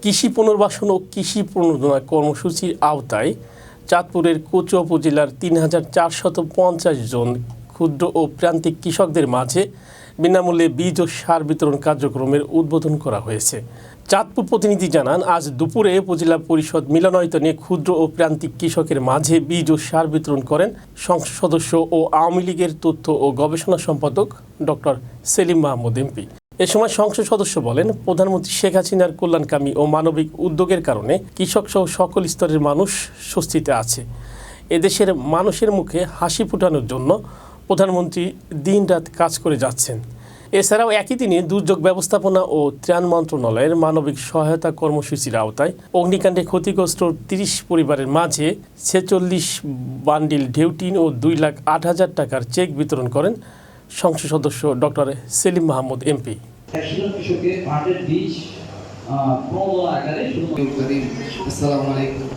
কৃষি পুনর্বাসন ও কৃষি প্রণোদনা কর্মসূচির আওতায় চাঁদপুরের কচুয়া উপজেলার ৩,৪৫০ জন ক্ষুদ্র ও প্রান্তিক কৃষকদের মাঝে বিনামূল্যে বীজ ও সার বিতরণ কার্যক্রমের উদ্বোধন করা হয়েছে। চাঁদপুর প্রতিনিধি জানান, আজ দুপুরে উপজেলা পরিষদ মিলনায়তনে ক্ষুদ্র ও প্রান্তিক কৃষকের মাঝে বীজ ও সার বিতরণ করেন সংসদ সদস্য ও আওয়ামী লীগের তথ্য ও গবেষণা সম্পাদক ডক্টর সেলিম মাহমুদ এমপি। এ সময় সংসদ সদস্য বলেন, প্রধানমন্ত্রী শেখ হাসিনার কল্যাণকামী ও মানবিক উদ্যোগের কারণে কৃষক সহ সকল স্তরের মানুষ স্বস্তিতে আছে। এদেশের মানুষের মুখে হাসি ফোটানোর জন্য প্রধানমন্ত্রী দিনরাত কাজ করে যাচ্ছেন। এছাড়াও একই দিনে দুর্যোগ ব্যবস্থাপনা ও ত্রাণ মন্ত্রণালয়ের মানবিক সহায়তা কর্মসূচির আওতায় অগ্নিকাণ্ডে ক্ষতিগ্রস্ত ৩০ পরিবারের মাঝে ৪৬ বান্ডিল ঢেউটিন ও ২,৮,০০০ টাকার চেক বিতরণ করেন সংসদ সদস্য ডক্টর সেলিম মাহমুদ এমপি। আসসালামু আলাইকুম।